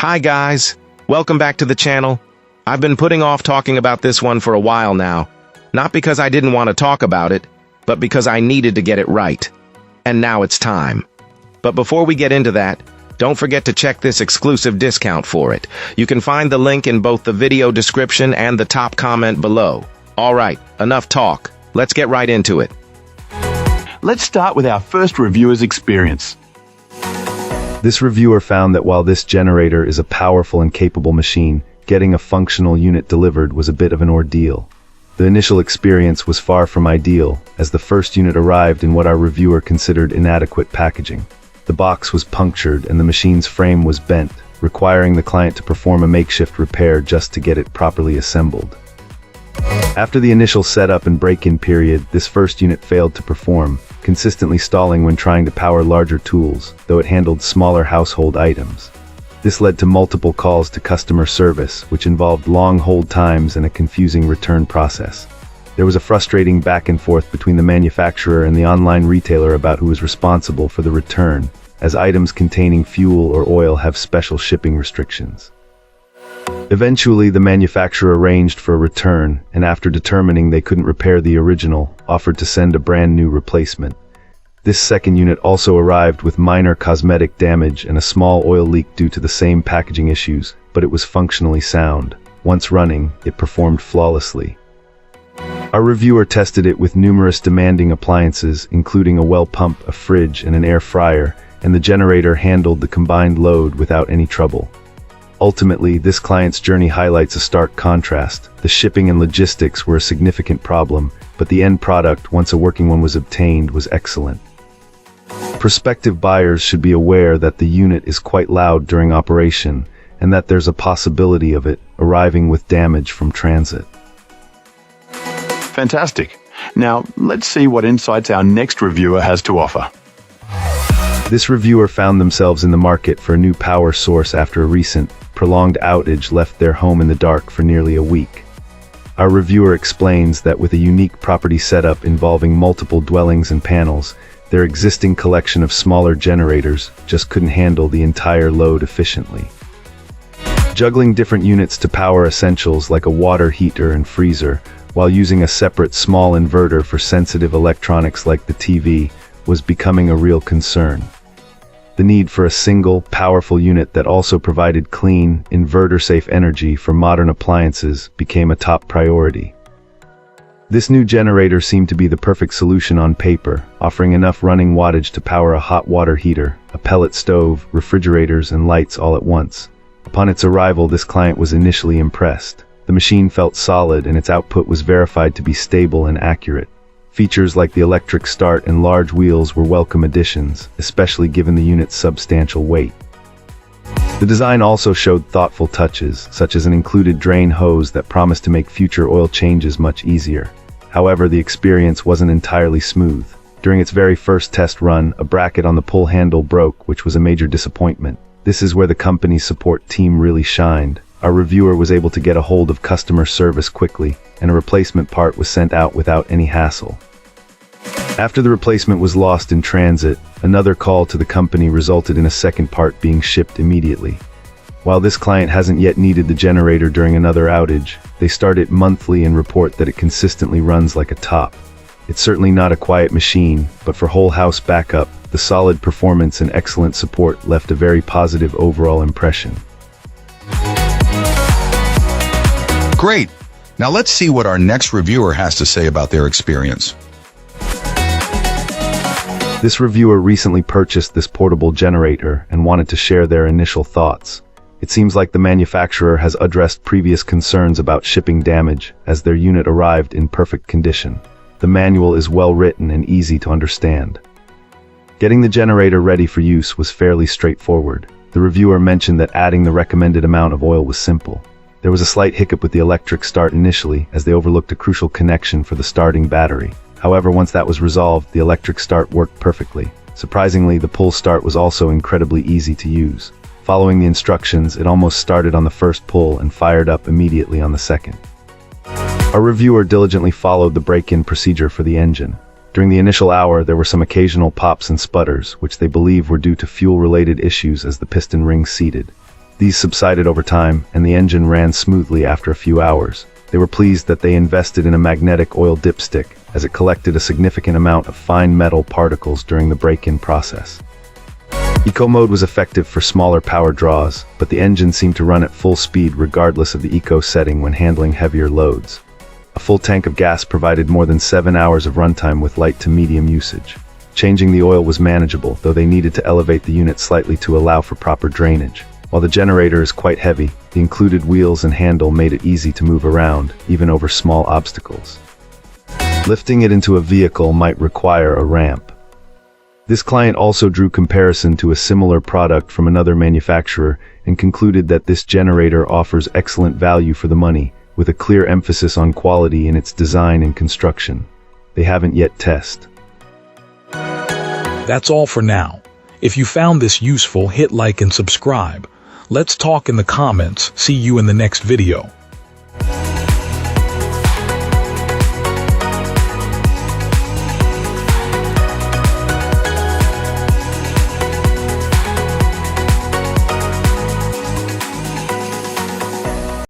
Hi guys, welcome back to the channel. I've been putting off talking about this one for a while now, not because I didn't want to talk about it, but because I needed to get it right. And now it's time. But before we get into that, don't forget to check this exclusive discount for it. You can find the link in both the video description and the top comment below. Alright, enough talk. Let's get right into it. Let's start with our first reviewer's experience. This reviewer found that while this generator is a powerful and capable machine, getting a functional unit delivered was a bit of an ordeal. The initial experience was far from ideal, as the first unit arrived in what our reviewer considered inadequate packaging. The box was punctured and the machine's frame was bent, requiring the client to perform a makeshift repair just to get it properly assembled. After the initial setup and break-in period, this first unit failed to perform, consistently stalling when trying to power larger tools, though it handled smaller household items. This led to multiple calls to customer service, which involved long hold times and a confusing return process. There was a frustrating back and forth between the manufacturer and the online retailer about who was responsible for the return, as items containing fuel or oil have special shipping restrictions. Eventually, the manufacturer arranged for a return, and after determining they couldn't repair the original, offered to send a brand new replacement. This second unit also arrived with minor cosmetic damage and a small oil leak due to the same packaging issues, but it was functionally sound. Once running, it performed flawlessly. Our reviewer tested it with numerous demanding appliances, including a well pump, a fridge, and an air fryer, and the generator handled the combined load without any trouble. Ultimately, this client's journey highlights a stark contrast. The shipping and logistics were a significant problem, but the end product, once a working one was obtained, was excellent. Prospective buyers should be aware that the unit is quite loud during operation, and that there's a possibility of it arriving with damage from transit. Fantastic. Now, let's see what insights our next reviewer has to offer. This reviewer found themselves in the market for a new power source after a recent, prolonged outage left their home in the dark for nearly a week. Our reviewer explains that with a unique property setup involving multiple dwellings and panels, their existing collection of smaller generators just couldn't handle the entire load efficiently. Juggling different units to power essentials like a water heater and freezer, while using a separate small inverter for sensitive electronics like the TV, was becoming a real concern. The need for a single, powerful unit that also provided clean, inverter-safe energy for modern appliances became a top priority. This new generator seemed to be the perfect solution on paper, offering enough running wattage to power a hot water heater, a pellet stove, refrigerators, and lights all at once. Upon its arrival, this client was initially impressed. The machine felt solid and its output was verified to be stable and accurate. Features like the electric start and large wheels were welcome additions, especially given the unit's substantial weight. The design also showed thoughtful touches, such as an included drain hose that promised to make future oil changes much easier. However, the experience wasn't entirely smooth. During its very first test run, a bracket on the pull handle broke, which was a major disappointment. This is where the company's support team really shined. Our reviewer was able to get a hold of customer service quickly, and a replacement part was sent out without any hassle. After the replacement was lost in transit, another call to the company resulted in a second part being shipped immediately. While this client hasn't yet needed the generator during another outage, they start it monthly and report that it consistently runs like a top. It's certainly not a quiet machine, but for whole house backup, the solid performance and excellent support left a very positive overall impression. Great! Now let's see what our next reviewer has to say about their experience. This reviewer recently purchased this portable generator and wanted to share their initial thoughts. It seems like the manufacturer has addressed previous concerns about shipping damage, as their unit arrived in perfect condition. The manual is well written and easy to understand. Getting the generator ready for use was fairly straightforward. The reviewer mentioned that adding the recommended amount of oil was simple. There was a slight hiccup with the electric start initially, as they overlooked a crucial connection for the starting battery. However, once that was resolved, the electric start worked perfectly. Surprisingly, the pull start was also incredibly easy to use. Following the instructions, it almost started on the first pull and fired up immediately on the second. Our reviewer diligently followed the break-in procedure for the engine. During the initial hour, there were some occasional pops and sputters, which they believe were due to fuel-related issues as the piston ring seated. These subsided over time, and the engine ran smoothly after a few hours. They were pleased that they invested in a magnetic oil dipstick, as it collected a significant amount of fine metal particles during the break-in process. Eco mode was effective for smaller power draws, but the engine seemed to run at full speed regardless of the eco setting when handling heavier loads. A full tank of gas provided more than 7 hours of runtime with light to medium usage. Changing the oil was manageable, though they needed to elevate the unit slightly to allow for proper drainage. While the generator is quite heavy, the included wheels and handle made it easy to move around, even over small obstacles. Lifting it into a vehicle might require a ramp. This client also drew comparison to a similar product from another manufacturer and concluded that this generator offers excellent value for the money, with a clear emphasis on quality in its design and construction. They haven't yet tested. That's all for now. If you found this useful, hit like and subscribe. Let's talk in the comments. See you in the next video.